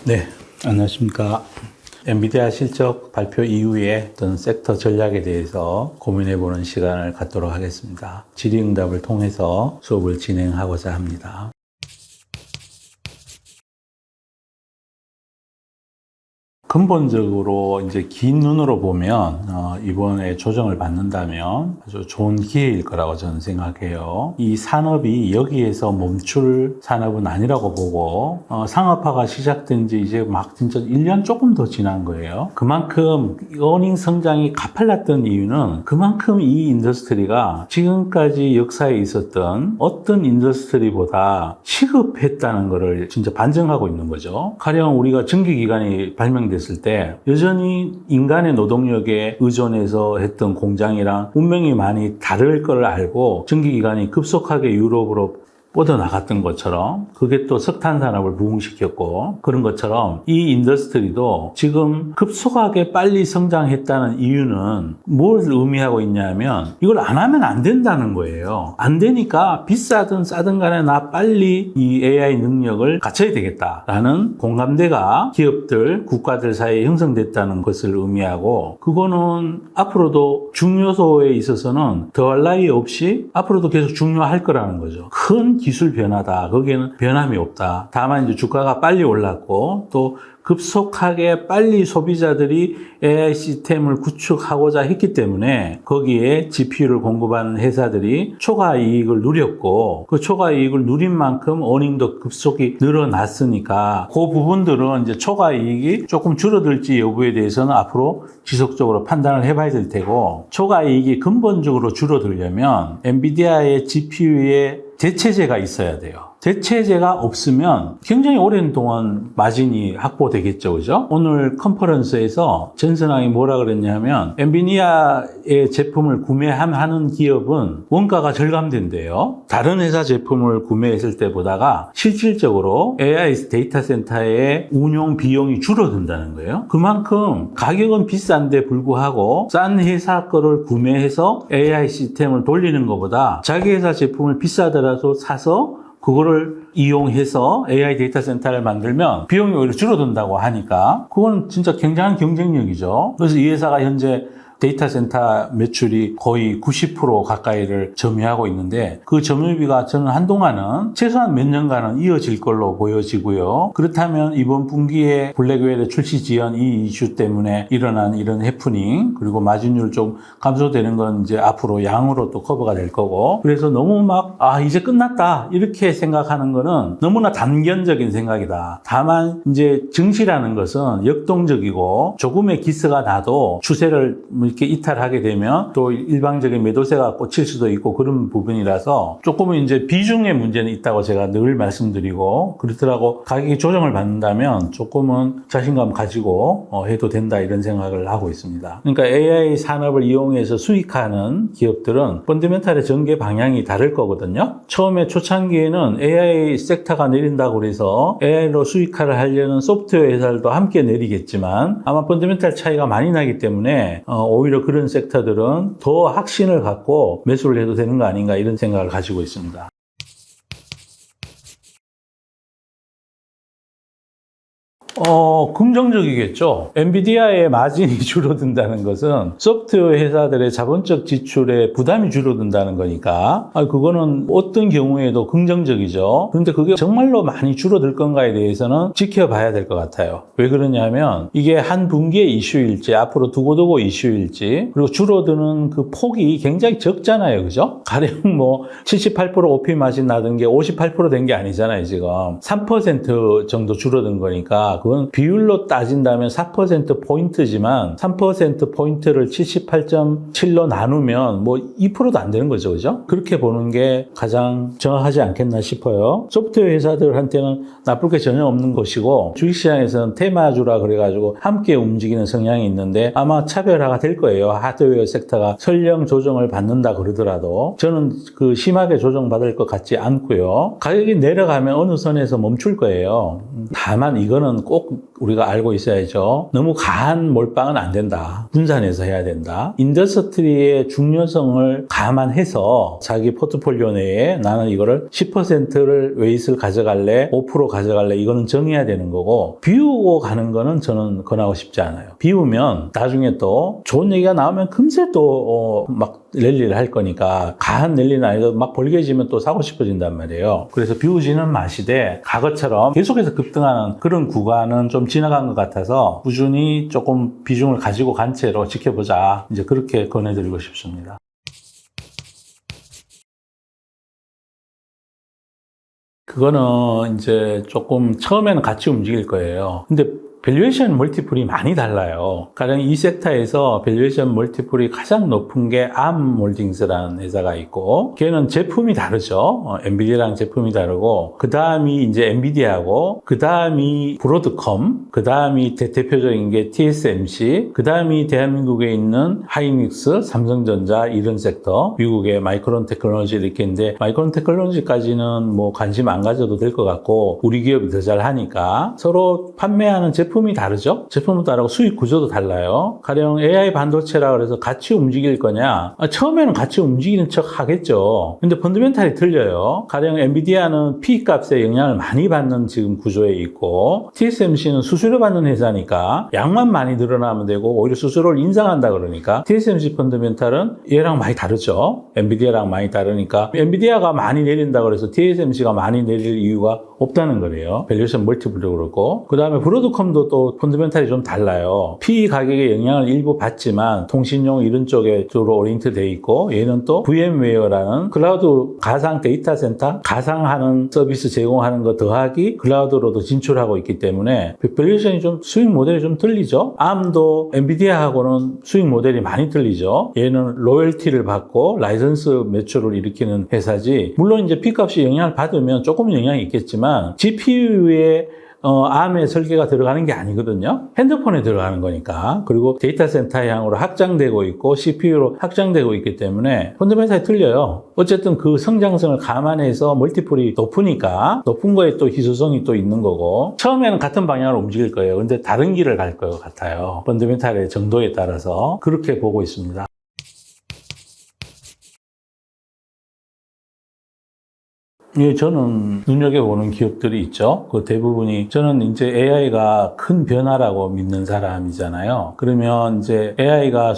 네, 안녕하십니까. 엔비디아 실적 발표 이후에 어떤 섹터 전략에 대해서 고민해보는 시간을 갖도록 하겠습니다. 질의응답을 통해서 수업을 진행하고자 합니다. 근본적으로 이제 긴 눈으로 보면 이번에 조정을 받는다면 아주 좋은 기회일 거라고 저는 생각해요. 이 산업이 여기에서 멈출 산업은 아니라고 보고 상업화가 시작된 지 이제 막 진짜 1년 조금 더 지난 거예요. 그만큼 어닝 성장이 가팔랐던 이유는 그만큼 이 인더스트리가 지금까지 역사에 있었던 어떤 인더스트리보다 시급했다는 것을 진짜 반증하고 있는 거죠. 가령 우리가 전기기관이 발명됐을 때 여전히 인간의 노동력에 의존해서 했던 공장이랑 운명이 많이 다를 걸 알고 전기기관이 급속하게 유럽으로 뻗어나갔던 것처럼 그게 또 석탄 산업을 부흥시켰고 그런 것처럼 이 인더스트리도 지금 급속하게 빨리 성장했다는 이유는 뭘 의미하고 있냐면 이걸 안 하면 안 된다는 거예요. 안 되니까 비싸든 싸든 간에 나 빨리 이 AI 능력을 갖춰야 되겠다라는 공감대가 기업들, 국가들 사이에 형성됐다는 것을 의미하고 그거는 앞으로도 중요소에 있어서는 더할 나위 없이 앞으로도 계속 중요할 거라는 거죠. 큰 기술 변화다. 거기에는 변함이 없다. 다만 이제 주가가 빨리 올랐고 또 급속하게 빨리 소비자들이 AI 시스템을 구축하고자 했기 때문에 거기에 GPU를 공급하는 회사들이 초과 이익을 누렸고 그 초과 이익을 누린 만큼 어닝도 급속히 늘어났으니까 그 부분들은 이제 초과 이익이 조금 줄어들지 여부에 대해서는 앞으로 지속적으로 판단을 해봐야 될 테고 초과 이익이 근본적으로 줄어들려면 엔비디아의 GPU에 대체제가 있어야 돼요. 대체제가 없으면 굉장히 오랜 동안 마진이 확보되겠죠, 그죠? 오늘 컨퍼런스에서 전선왕이 뭐라 그랬냐면 엔비디아의 제품을 구매하는 기업은 원가가 절감된대요. 다른 회사 제품을 구매했을 때보다가 실질적으로 AI 데이터 센터의 운용 비용이 줄어든다는 거예요. 그만큼 가격은 비싼데 불구하고 싼 회사 거를 구매해서 AI 시스템을 돌리는 것보다 자기 회사 제품을 비싸더라도 사서 그거를 이용해서 AI 데이터 센터를 만들면 비용이 오히려 줄어든다고 하니까 그건 진짜 굉장한 경쟁력이죠. 그래서 이 회사가 현재 데이터 센터 매출이 거의 90% 가까이를 점유하고 있는데 그 점유비가 저는 한동안은 최소한 몇 년간은 이어질 걸로 보여지고요. 그렇다면 이번 분기에 블랙웰의 출시 지연 이 이슈 때문에 일어난 이런 해프닝 그리고 마진율 좀 감소되는 건 이제 앞으로 양으로 또 커버가 될 거고 그래서 너무 막 이제 끝났다 이렇게 생각하는 거는 너무나 단견적인 생각이다. 다만 이제 증시라는 것은 역동적이고 조금의 기스가 나도 추세를 이렇게 이탈하게 되면 또 일방적인 매도세가 꽂힐 수도 있고 그런 부분이라서 조금은 이제 비중의 문제는 있다고 제가 늘 말씀드리고 그렇더라고 가격이 조정을 받는다면 조금은 자신감 가지고 해도 된다 이런 생각을 하고 있습니다. 그러니까 AI 산업을 이용해서 수익하는 기업들은 펀더멘탈의 전개 방향이 다를 거거든요. 처음에 초창기에는 AI 섹터가 내린다고 해서 AI로 수익화를 하려는 소프트웨어 회사들도 함께 내리겠지만 아마 펀더멘탈 차이가 많이 나기 때문에 오히려 그런 섹터들은 더 확신을 갖고 매수를 해도 되는 거 아닌가 이런 생각을 가지고 있습니다. 긍정적이겠죠. 엔비디아의 마진이 줄어든다는 것은 소프트웨어 회사들의 자본적 지출에 부담이 줄어든다는 거니까 그거는 어떤 경우에도 긍정적이죠. 그런데 그게 정말로 많이 줄어들 건가에 대해서는 지켜봐야 될 것 같아요. 왜 그러냐면 이게 한 분기의 이슈일지 앞으로 두고두고 이슈일지 그리고 줄어드는 그 폭이 굉장히 적잖아요. 그죠? 가령 78% OP 마진 나던 게 58% 된 게 아니잖아요. 지금 3% 정도 줄어든 거니까 그건 비율로 따진다면 4%포인트지만 3%포인트를 78.7로 나누면 2%도 안 되는 거죠. 그죠? 그렇게 보는 게 가장 정확하지 않겠나 싶어요. 소프트웨어 회사들한테는 나쁠 게 전혀 없는 것이고 주식시장에서는 테마주라 그래가지고 함께 움직이는 성향이 있는데 아마 차별화가 될 거예요. 하드웨어 섹터가 설령 조정을 받는다 그러더라도 저는 그 심하게 조정받을 것 같지 않고요. 가격이 내려가면 어느 선에서 멈출 거예요. 다만 이거는 꼭 우리가 알고 있어야죠. 너무 과한 몰빵은 안 된다. 분산해서 해야 된다. 인더스트리의 중요성을 감안해서 자기 포트폴리오 내에 나는 이거를 10%를 웨이트를 가져갈래, 5% 가져갈래, 이거는 정해야 되는 거고, 비우고 가는 거는 저는 권하고 싶지 않아요. 비우면 나중에 또 좋은 얘기가 나오면 금세 또 막 랠리를 할 거니까, 과한 랠리는 아니고 막 벌게지면 또 사고 싶어진단 말이에요. 그래서 비우지는 마시되 과거처럼 계속해서 급등하는 그런 구간은 좀 지나간 것 같아서 꾸준히 조금 비중을 가지고 간 채로 지켜보자, 이제 그렇게 권해드리고 싶습니다. 그거는 이제 조금 처음에는 같이 움직일 거예요. 근데 밸류에이션 멀티플이 많이 달라요. 가령 이 섹터에서 밸류에이션 멀티플이 가장 높은 게 암몰딩스라는 회사가 있고, 걔는 제품이 다르죠. 엔비디아랑 제품이 다르고, 그 다음이 이제 엔비디아고, 그 다음이 브로드컴, 그 다음이 대표적인 게 TSMC, 그 다음이 대한민국에 있는 하이닉스, 삼성전자 이런 섹터, 미국의 마이크론 테크놀로지 이렇게 있는데, 마이크론 테크놀로지까지는 뭐 관심 안 가져도 될 것 같고, 우리 기업이 더 잘 하니까 서로 판매하는 제품이 다르죠? 제품은 다르고 수익 구조도 달라요. 가령 AI 반도체라 그래서 같이 움직일 거냐? 처음에는 같이 움직이는 척 하겠죠. 근데 펀더멘탈이 틀려요. 가령 엔비디아는 P 값에 영향을 많이 받는 지금 구조에 있고, TSMC는 수수료 받는 회사니까 양만 많이 늘어나면 되고 오히려 수수료를 인상한다 그러니까 TSMC 펀더멘탈은 얘랑 많이 다르죠. 엔비디아랑 많이 다르니까 엔비디아가 많이 내린다 그래서 TSMC가 많이 내릴 이유가 없다는 거예요. 밸류에이션 멀티플도 그렇고, 그 다음에 브로드컴도 또 펀더멘탈이 좀 달라요. PE 가격에 영향을 일부 받지만 통신용 이런 쪽에 주로 오리엔트 돼 있고, 얘는 또 VM웨어라는 클라우드 가상 데이터 센터 가상하는 서비스 제공하는 거 더하기 클라우드로도 진출하고 있기 때문에 밸류에이션이 좀 수익 모델이 좀 틀리죠. ARM도 엔비디아하고는 수익 모델이 많이 틀리죠. 얘는 로열티를 받고 라이선스 매출을 일으키는 회사지, 물론 이제 P값이 영향을 받으면 조금 영향이 있겠지만 GPU에 ARM의 설계가 들어가는 게 아니거든요. 핸드폰에 들어가는 거니까. 그리고 데이터 센터 향으로 확장되고 있고 CPU로 확장되고 있기 때문에 펀더멘탈이 틀려요. 어쨌든 그 성장성을 감안해서 멀티플이 높으니까 높은 거에 또 희소성이 또 있는 거고, 처음에는 같은 방향으로 움직일 거예요. 근데 다른 길을 갈 것 같아요. 펀더멘탈의 정도에 따라서 그렇게 보고 있습니다. 예, 저는 눈여겨보는 기업들이 있죠. 그 대부분이, 저는 이제 AI가 큰 변화라고 믿는 사람이잖아요. 그러면 이제 AI가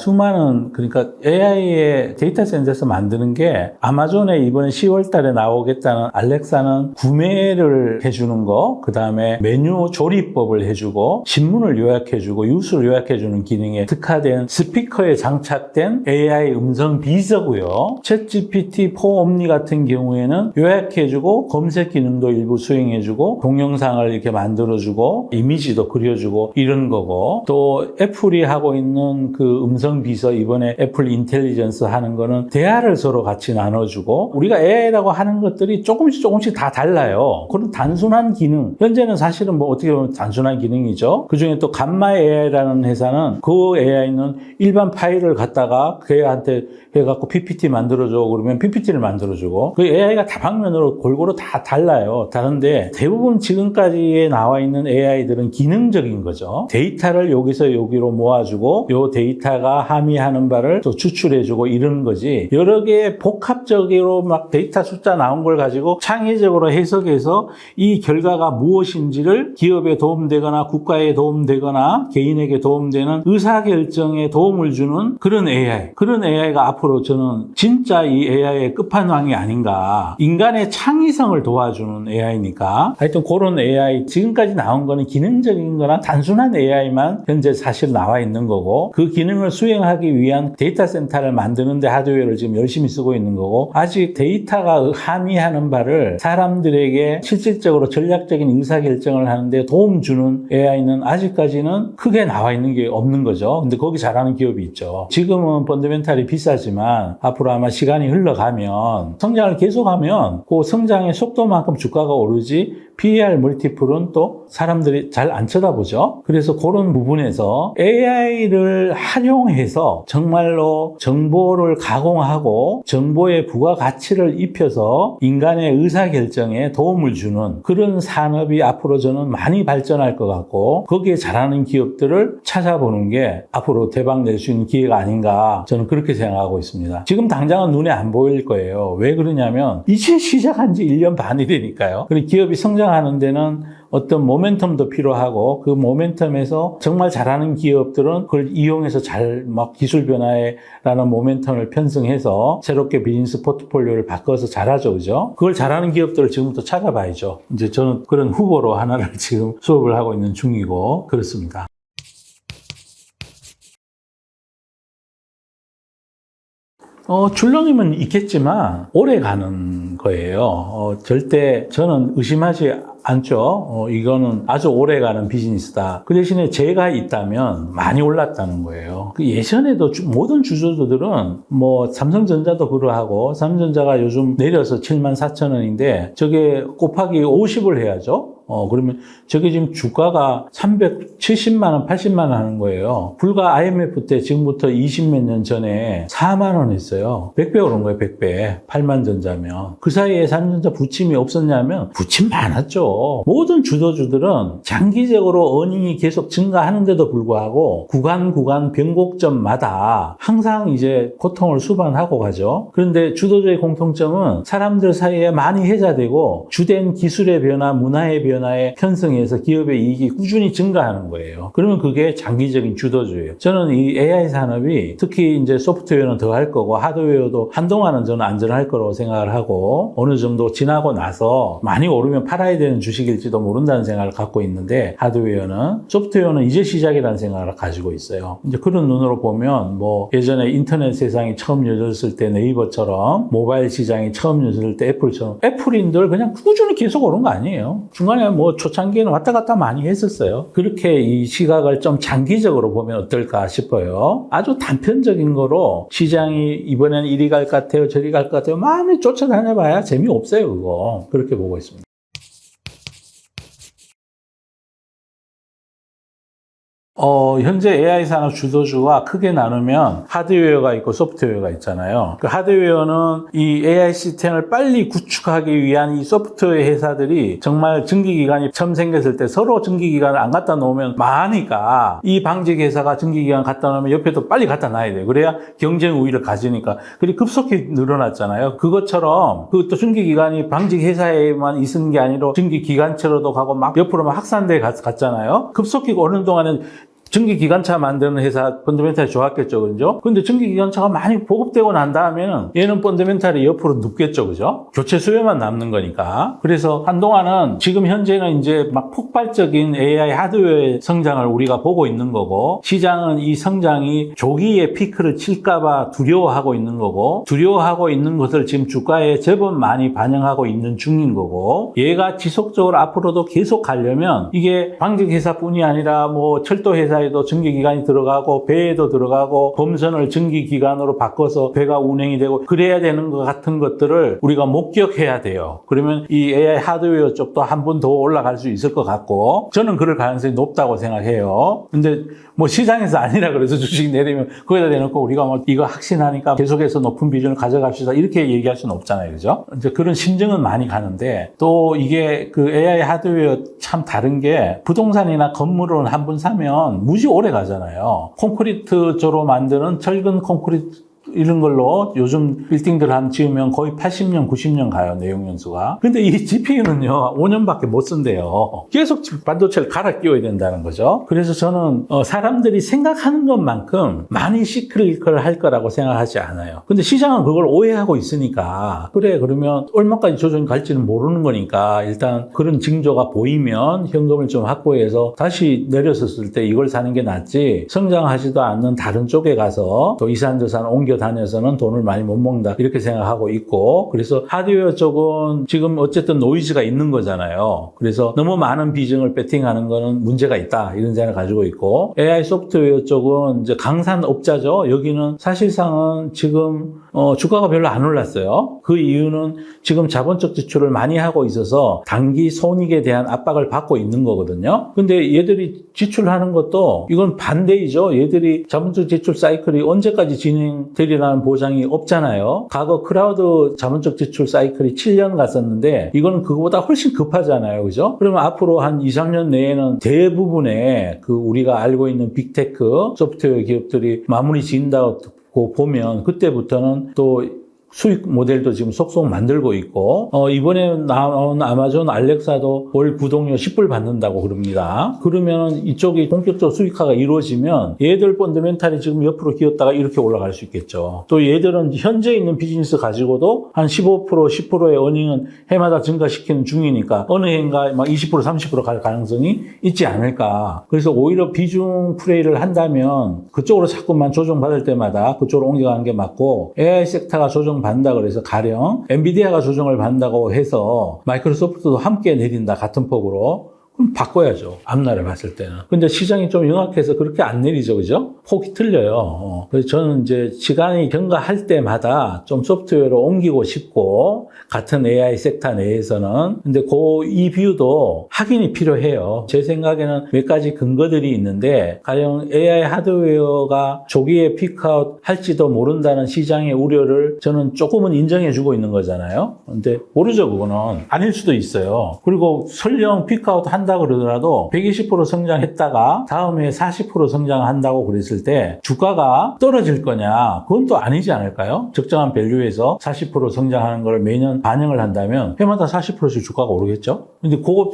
그러니까 AI의 데이터 센터에서 만드는 게, 아마존에 이번에 10월 달에 나오겠다는 알렉사는 구매를 해주는 거, 그 다음에 메뉴 조리법을 해주고, 신문을 요약해주고, 뉴스를 요약해주는 기능에 특화된 스피커에 장착된 AI 음성 비서고요. 챗GPT 4 옴니 같은 경우에는 요약해 해주고 검색 기능도 일부 수행해주고 동영상을 이렇게 만들어주고 이미지도 그려주고 이런 거고, 또 애플이 하고 있는 그 음성 비서, 이번에 애플 인텔리전스 하는 거는 대화를 서로 같이 나눠주고, 우리가 AI라고 하는 것들이 조금씩 다 달라요. 그런 단순한 기능, 현재는 사실은 뭐 어떻게 보면 단순한 기능이죠. 그 중에 또 감마 AI라는 회사는 그 AI는 일반 파일을 갖다가 걔한테 해갖고 PPT 만들어줘 그러면 PPT를 만들어주고, 그 AI가 다방면으로 골고루 다 달라요. 다른데 대부분 지금까지에 나와 있는 AI들은 기능적인 거죠. 데이터를 여기서 여기로 모아주고 요 데이터가 함의하는 바를 또 추출해주고 이런 거지, 여러 개 복합적으로 막 데이터 숫자 나온 걸 가지고 창의적으로 해석해서 이 결과가 무엇인지를 기업에 도움되거나 국가에 도움되거나 개인에게 도움되는 의사결정에 도움을 주는 그런 AI가 앞으로 저는 진짜 이 AI의 끝판왕이 아닌가. 인간의 창의성을 도와주는 AI니까. 하여튼 그런 AI, 지금까지 나온 거는 기능적인 거나 단순한 AI만 현재 사실 나와 있는 거고, 그 기능을 수행하기 위한 데이터 센터를 만드는데 하드웨어를 지금 열심히 쓰고 있는 거고, 아직 데이터가 함의하는 바를 사람들에게 실질적으로 전략적인 의사결정을 하는데 도움 주는 AI는 아직까지는 크게 나와 있는 게 없는 거죠. 근데 거기 잘하는 기업이 있죠. 지금은 펀더멘탈이 비싸지만 앞으로 아마 시간이 흘러가면, 성장을 계속하면 그 성장의 속도만큼 주가가 오르지 PER 멀티플은 또 사람들이 잘 안 쳐다보죠. 그래서 그런 부분에서 AI를 활용해서 정말로 정보를 가공하고 정보의 부가가치를 입혀서 인간의 의사결정에 도움을 주는 그런 산업이 앞으로 저는 많이 발전할 것 같고, 거기에 잘하는 기업들을 찾아보는 게 앞으로 대박 낼 수 있는 기회가 아닌가, 저는 그렇게 생각하고 있습니다. 지금 당장은 눈에 안 보일 거예요. 왜 그러냐면 이제 시작한 지 1년 반이 되니까요. 그리고 기업이 성장하는 데는 어떤 모멘텀도 필요하고, 그 모멘텀에서 정말 잘하는 기업들은 그걸 이용해서 잘 막 기술 변화에라는 모멘텀을 편성해서 새롭게 비즈니스 포트폴리오를 바꿔서 잘하죠. 그죠? 그걸 잘하는 기업들을 지금부터 찾아봐야죠. 이제 저는 그런 후보로 하나를 지금 수업을 하고 있는 중이고, 그렇습니다. 출렁임은 있겠지만 오래 가는 거예요. 절대 저는 의심하지 않죠. 이거는 아주 오래 가는 비즈니스다. 그 대신에 제가 있다면 많이 올랐다는 거예요. 그 예전에도 모든 주주들은 뭐 삼성전자도 그러하고, 삼성전자가 요즘 내려서 74,000원인데 저게 곱하기 50을 해야죠. 그러면 저게 지금 주가가 370만 원, 80만 원 하는 거예요. 불과 IMF 때 지금부터 20 몇 년 전에 4만 원 했어요. 100배 오른 거예요, 100배. 8만 전자면. 그 사이에 삼성전자 부침이 없었냐면 부침 많았죠. 모든 주도주들은 장기적으로 어닝이 계속 증가하는데도 불구하고 구간 변곡점마다 항상 이제 고통을 수반하고 가죠. 그런데 주도주의 공통점은 사람들 사이에 많이 회자되고 주된 기술의 변화, 문화의 변화에 편성해서 기업의 이익이 꾸준히 증가하는 거예요. 그러면 그게 장기적인 주도주예요. 저는 이 AI 산업이 특히 이제 소프트웨어는 더 할 거고 하드웨어도 한동안은 저는 안전할 거라고 생각을 하고, 어느 정도 지나고 나서 많이 오르면 팔아야 되는 주식일지도 모른다는 생각을 갖고 있는데, 하드웨어는, 소프트웨어는 이제 시작이라는 생각을 가지고 있어요. 이제 그런 눈으로 보면 뭐 예전에 인터넷 세상이 처음 열렸을 때 네이버처럼, 모바일 시장이 처음 열렸을 때 애플처럼, 애플인들 그냥 꾸준히 계속 오른 거 아니에요. 중간에 뭐 초창기에는 왔다 갔다 많이 했었어요. 그렇게 이 시각을 좀 장기적으로 보면 어떨까 싶어요. 아주 단편적인 거로 시장이 이번에는 이리 갈 것 같아요, 저리 갈 것 같아요, 많이 쫓아다녀봐야 재미없어요. 그거 그렇게 보고 있습니다. 현재 AI 산업 주도주가 크게 나누면 하드웨어가 있고 소프트웨어가 있잖아요. 그 하드웨어는 이 AI 시스템을 빨리 구축하기 위한 이 소프트웨어 회사들이 정말 증기기관이 처음 생겼을 때 서로 증기기관을 안 갖다 놓으면 망하니까, 이 방직 회사가 증기기관 갖다 놓으면 옆에도 빨리 갖다 놔야 돼요. 그래야 경쟁 우위를 가지니까. 그리고 급속히 늘어났잖아요. 그것처럼 그것도 증기기관이 방직 회사에만 있는 게 아니라 증기기관처로도 가고 막 옆으로 막 확산돼 갔잖아요. 급속히 오는 동안은 전기기관차 만드는 회사 펀더멘탈이 좋았겠죠, 그죠? 근데 전기기관차가 많이 보급되고 난 다음에는 얘는 펀더멘탈이 옆으로 눕겠죠, 그죠? 교체 수요만 남는 거니까. 그래서 한동안은, 지금 현재는 이제 막 폭발적인 AI 하드웨어의 성장을 우리가 보고 있는 거고, 시장은 이 성장이 조기에 피크를 칠까봐 두려워하고 있는 거고, 두려워하고 있는 것을 지금 주가에 제법 많이 반영하고 있는 중인 거고, 얘가 지속적으로 앞으로도 계속 가려면 이게 방직회사뿐이 아니라 뭐 철도회사 에도 증기기관이 들어가고 배에도 들어가고 범선을 증기기관으로 바꿔서 배가 운행이 되고 그래야 되는 것 같은 것들을 우리가 목격해야 돼요. 그러면 이 AI 하드웨어 쪽도 한 번 더 올라갈 수 있을 것 같고, 저는 그럴 가능성이 높다고 생각해요. 근데 뭐 시장에서 아니라 그래서 주식 내리면 거기다 대놓고 우리가 뭐 이거 확신하니까 계속해서 높은 비중을 가져갑시다 이렇게 얘기할 수는 없잖아요, 그죠? 이제 그런 심증은 많이 가는데, 또 이게 그 AI 하드웨어 참 다른 게, 부동산이나 건물을 한 번 사면 무지 오래 가잖아요. 콘크리트조로 만드는 철근 콘크리트 이런 걸로 요즘 빌딩들 한 지으면 거의 80년, 90년 가요, 내용연수가. 근데 이 GPU는요, 5년밖에 못 쓴대요. 계속 반도체를 갈아 끼워야 된다는 거죠. 그래서 저는 사람들이 생각하는 것만큼 많이 시크릿을 할 거라고 생각하지 않아요. 근데 시장은 그걸 오해하고 있으니까, 그래, 그러면 얼마까지 조정이 갈지는 모르는 거니까 일단 그런 징조가 보이면 현금을 좀 확보해서 다시 내렸었을 때 이걸 사는 게 낫지, 성장하지도 않는 다른 쪽에 가서 또 이산저산 옮겨 옮겨 다녀서는 돈을 많이 못 먹는다 이렇게 생각하고 있고, 그래서 하드웨어 쪽은 지금 어쨌든 노이즈가 있는 거잖아요. 그래서 너무 많은 비중을 배팅하는 거는 문제가 있다 이런 생각을 가지고 있고, AI 소프트웨어 쪽은 이제 강산업자죠. 여기는 사실상은 지금 주가가 별로 안 올랐어요. 그 이유는 지금 자본적 지출을 많이 하고 있어서 단기 손익에 대한 압박을 받고 있는 거거든요. 근데 얘들이 지출하는 것도 이건 반대이죠. 얘들이 자본적 지출 사이클이 언제까지 진행되리라는 보장이 없잖아요. 과거 크라우드 자본적 지출 사이클이 7년 갔었는데 이거는 그거보다 훨씬 급하잖아요. 그죠? 그러면 앞으로 한 2, 3년 내에는 대부분의 그 우리가 알고 있는 빅테크 소프트웨어 기업들이 마무리 지은다고 보면 그때부터는 또 수익 모델도 지금 속속 만들고 있고, 이번에 나온 아마존 알렉사도 월 구독료 10불 받는다고 그럽니다. 그러면 이쪽이 본격적으로 수익화가 이루어지면 얘들 펀더멘탈이 지금 옆으로 기었다가 이렇게 올라갈 수 있겠죠. 또 얘들은 현재 있는 비즈니스 가지고도 한 15%, 10%의 어닝은 해마다 증가시키는 중이니까 어느 해인가 막 20%, 30% 갈 가능성이 있지 않을까. 그래서 오히려 비중 플레이를 한다면 그쪽으로 자꾸만 조정받을 때마다 그쪽으로 옮겨가는 게 맞고, AI 섹터가 받는다 그래서 가령 엔비디아가 조정을 받는다고 해서 마이크로소프트도 함께 내린다 같은 폭으로, 그럼 바꿔야죠. 앞날을 봤을 때는. 근데 시장이 좀 영악해서 그렇게 안 내리죠. 그죠? 폭이 틀려요. 그래서 저는 이제 시간이 경과할 때마다 좀 소프트웨어로 옮기고 싶고, 같은 AI 섹터 내에서는. 근데 이 비유도 확인이 필요해요. 제 생각에는 몇 가지 근거들이 있는데, 가령 AI 하드웨어가 조기에 피크아웃 할지도 모른다는 시장의 우려를 저는 조금은 인정해주고 있는 거잖아요. 근데 모르죠. 그거는. 아닐 수도 있어요. 그리고 설령 피크아웃 한다 그러더라도 120% 성장했다가 다음에 40% 성장한다고 그랬을 때 주가가 떨어질 거냐? 그건 또 아니지 않을까요? 적정한 밸류에서 40% 성장하는 걸 매년 반영을 한다면 해마다 40%씩 주가가 오르겠죠? 근데 그거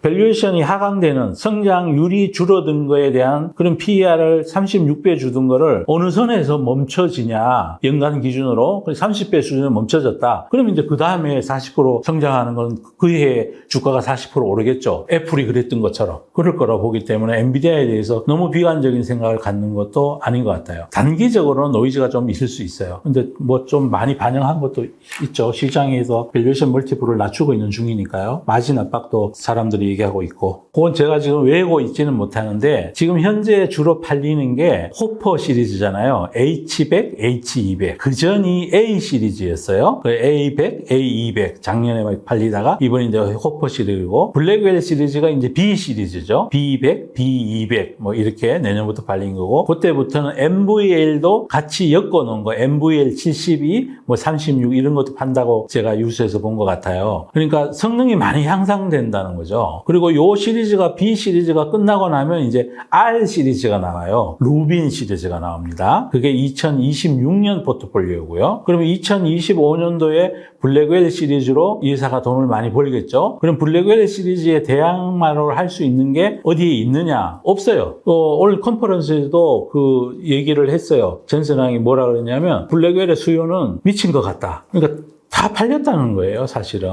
밸류에이션이 하강되는 성장률이 줄어든 거에 대한 그런 PER을 36배 주던 거를 어느 선에서 멈춰지냐? 연간 기준으로 30배 수준에 멈춰졌다. 그러면 이제 그 다음에 40% 성장하는 건 그 해에 주가가 40% 오르겠죠. 애플이 그랬던 것처럼 그럴 거라고 보기 때문에 엔비디아에 대해서 너무 비관적인 생각을 갖는 것도 아닌 것 같아요. 단기적으로는 노이즈가 좀 있을 수 있어요. 근데 뭐 좀 많이 반영한 것도 있죠. 시장에서 밸류에이션 멀티플을 낮추고 있는 중이니까요. 마진 압박도 사람들이 얘기하고 있고, 그건 제가 지금 외우고 있지는 못하는데 지금 현재 주로 팔리는 게 호퍼 시리즈잖아요. H100, H200. 그 전이 A 시리즈였어요. A100, A200 작년에 팔리다가 이번에 이제 호퍼 시리즈고, 블랙웰 시리즈가 이제 B 시리즈죠. B200, B200 뭐 이렇게 내년부터 팔린 거고, 그때부터는 MVL도 같이 엮어 놓은 거, MVL 72, 뭐 36 이런 것도 판다고 제가 뉴스에서 본 것 같아요. 그러니까 성능이 많이 향상된다는 거죠. 그리고 요 시리즈가 B 시리즈가 끝나고 나면 이제 R 시리즈가 나와요. 루빈 시리즈가 나옵니다. 그게 2026년 포트폴리오고요. 그러면 2025년도에 블랙웰 시리즈로 이 회사가 돈을 많이 벌겠죠. 그럼 블랙웰 시리즈에 대항마를 할 수 있는 게 어디에 있느냐? 없어요. 오늘 컨퍼런스에도 그 얘기를 했어요. 전선왕이 뭐라 그러냐면 블랙웰의 수요는 미친 것 같다. 그러니까 다 팔렸다는 거예요, 사실은.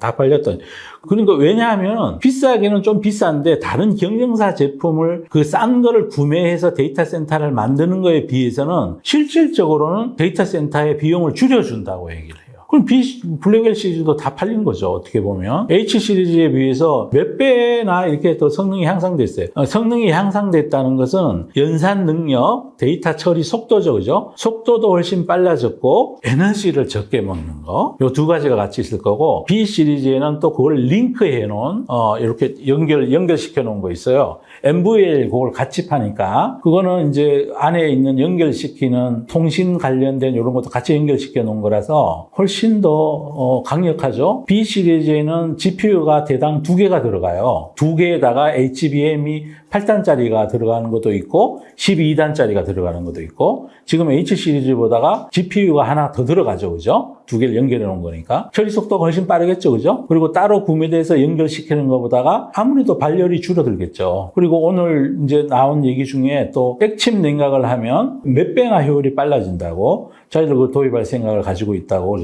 다 팔렸다. 그러니까 왜냐하면 비싸기는 좀 비싼데 다른 경쟁사 제품을 그 싼 거를 구매해서 데이터 센터를 만드는 거에 비해서는 실질적으로는 데이터 센터의 비용을 줄여준다고 얘기를 해요. 그럼 블랙웰 시리즈도 다 팔린 거죠. 어떻게 보면. H 시리즈에 비해서 몇 배나 이렇게 또 성능이 향상됐어요. 성능이 향상됐다는 것은 연산 능력, 데이터 처리 속도죠. 그죠? 속도도 훨씬 빨라졌고 에너지를 적게 먹는 거. 요 두 가지가 같이 있을 거고, B 시리즈에는 또 그걸 링크해 놓은 이렇게 연결시켜 놓은 거 있어요. MVL 그걸 같이 파니까 그거는 이제 안에 있는 연결시키는 통신 관련된 이런 것도 같이 연결시켜 놓은 거라서 훨씬 더 강력하죠. B 시리즈에는 GPU가 대당 2개가 들어가요. 2개에다가 HBM이 8단짜리가 들어가는 것도 있고 12단짜리가 들어가는 것도 있고, 지금 H 시리즈보다가 GPU가 하나 더 들어가죠. 그죠? 2개를 연결해 놓은 거니까 처리 속도가 훨씬 빠르겠죠. 그죠? 그리고 따로 구매돼서 연결시키는 것보다가 아무래도 발열이 줄어들겠죠. 그리고 오늘 이제 나온 얘기 중에 또 백칩 냉각을 하면 몇 배나 효율이 빨라진다고 저희들 그 도입할 생각을 가지고 있다고.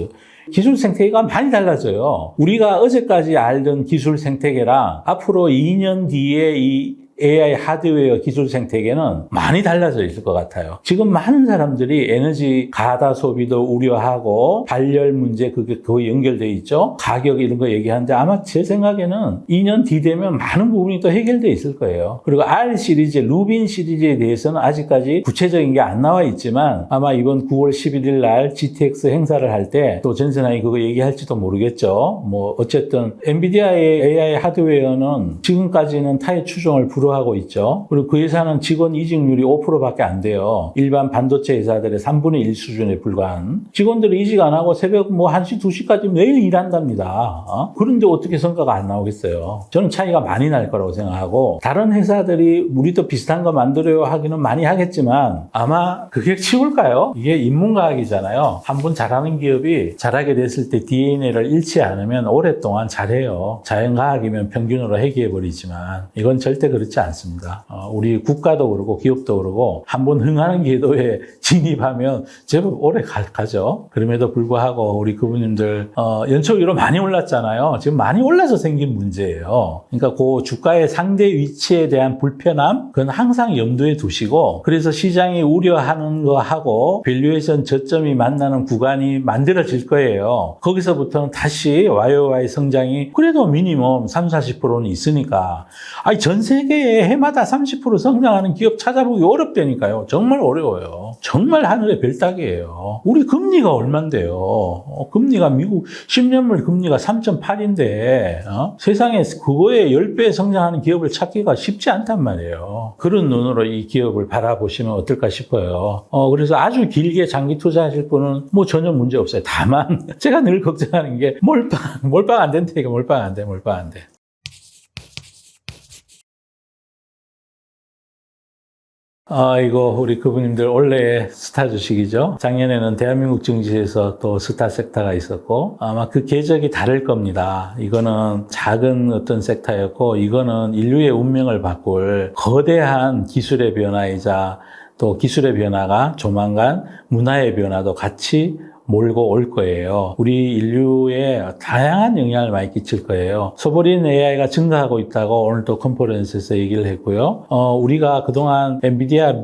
기술 생태계가 많이 달라져요. 우리가 어제까지 알던 기술 생태계랑 앞으로 2년 뒤에 이 AI 하드웨어 기술 생태계는 많이 달라져 있을 것 같아요. 지금 많은 사람들이 에너지 가다 소비도 우려하고 발열 문제 그게 거의 연결돼 있죠. 가격 이런 거 얘기하는데 아마 제 생각에는 2년 뒤 되면 많은 부분이 또 해결돼 있을 거예요. 그리고 R 시리즈, 루빈 시리즈에 대해서는 아직까지 구체적인 게 안 나와 있지만 아마 이번 9월 11일 날 GTX 행사를 할 때 또 전선아이 그거 얘기할지도 모르겠죠. 뭐 어쨌든 엔비디아의 AI 하드웨어는 지금까지는 타의 추종을 불허하고 있죠. 그리고 그 회사는 직원 이직률이 5%밖에 안 돼요. 일반 반도체 회사들의 3분의 1 수준에 불과한. 직원들이 이직 안 하고 새벽 뭐 1시, 2시까지 매일 일한답니다. 그런데 어떻게 성과가 안 나오겠어요. 저는 차이가 많이 날 거라고 생각하고 다른 회사들이 우리도 비슷한 거 만들어요 하기는 많이 하겠지만 아마 그게 쉬울까요? 이게 인문과학이잖아요. 한 번 잘하는 기업이 잘하게 됐을 때 DNA를 잃지 않으면 오랫동안 잘해요. 자연과학이면 평균으로 해결해버리지만 이건 절대 그렇지 않습니다. 우리 국가도 그렇고 기업도 그렇고 한 번 흥하는 궤도에 진입하면 제법 오래 가죠. 그럼에도 불구하고 우리 그분님들 연초기로 많이 올랐잖아요. 지금 많이 올라서 생긴 문제예요. 그러니까 그 주가의 상대 위치에 대한 불편함 그건 항상 염두에 두시고 그래서 시장이 우려하는 거하고 밸류에이션 저점이 만나는 구간이 만들어질 거예요. 거기서부터는 다시 YOY 성장이 그래도 미니멈 30-40%는 있으니까 아니 전 세계에 해마다 30% 성장하는 기업 찾아보기 어렵다니까요. 정말 어려워요. 정말 하늘의 별따기예요. 우리 금리가 얼만데요. 금리가 미국 10년물 금리가 3.8인데 세상에 그거에 10배 성장하는 기업을 찾기가 쉽지 않단 말이에요. 그런 눈으로 이 기업을 바라보시면 어떨까 싶어요. 그래서 아주 길게 장기 투자하실 분은 뭐 전혀 문제 없어요. 다만 제가 늘 걱정하는 게 몰빵 안 된다니까. 몰빵 안 돼. 이거 우리 그분님들 원래 스타 주식이죠. 작년에는 대한민국 증시에서 또 스타 섹터가 있었고 아마 그 궤적이 다를 겁니다. 이거는 작은 어떤 섹터였고 이거는 인류의 운명을 바꿀 거대한 기술의 변화이자 또 기술의 변화가 조만간 문화의 변화도 같이 몰고 올 거예요. 우리 인류에 다양한 영향을 많이 끼칠 거예요. 소버린 AI가 증가하고 있다고 오늘 또 컨퍼런스에서 얘기를 했고요. 우리가 그동안 엔비디아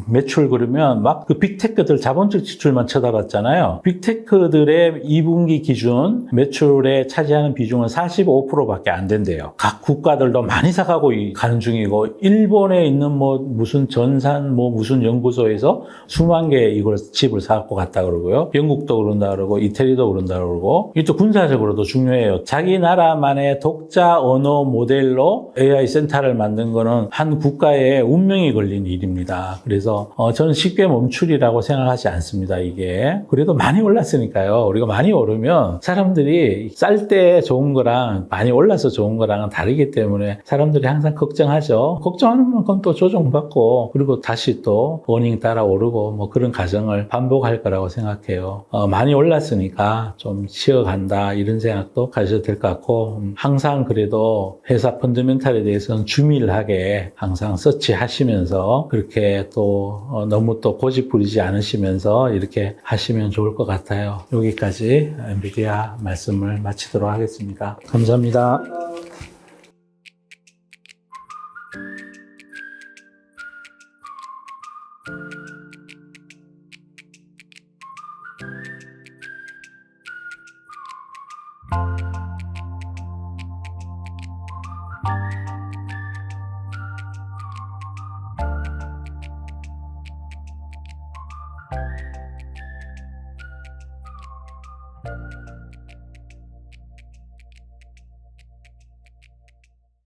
매출 그러면 막 그 빅테크들 자본적 지출만 쳐다봤잖아요. 빅테크들의 2분기 기준 매출에 차지하는 비중은 45%밖에 안 된대요. 각 국가들도 많이 사가고 가는 중이고 일본에 있는 뭐 무슨 전산 뭐 무슨 연구소에서 수만 개 이걸 칩을 사갖고 갔다 그러고요. 영국도 그런다 그러고 이태리도 그런다 그러고 이게 또 군사적으로도 중요해요. 자기 나라만의 독자 언어 모델로 AI 센터를 만든 거는 한 국가의 운명이 걸린 일입니다. 그래서 저는 쉽게 멈출이라고 생각하지 않습니다. 이게 그래도 많이 올랐으니까요. 우리가 많이 오르면 사람들이 쌀 때 좋은 거랑 많이 올라서 좋은 거랑은 다르기 때문에 사람들이 항상 걱정하죠. 걱정하는 만큼 또 조정받고 그리고 다시 또 워닝 따라 오르고 뭐 그런 과정을 반복할 거라고 생각해요. 많이 올랐으니까 좀 쉬어간다 이런 생각도 가져도 될 것 같고 항상 그래도 회사 펀더멘탈에 대해서는 주밀하게 항상 서치하시면서 그렇게 또 너무 또 고집 부리지 않으시면서 이렇게 하시면 좋을 것 같아요. 여기까지 엔비디아 말씀을 마치도록 하겠습니다. 감사합니다.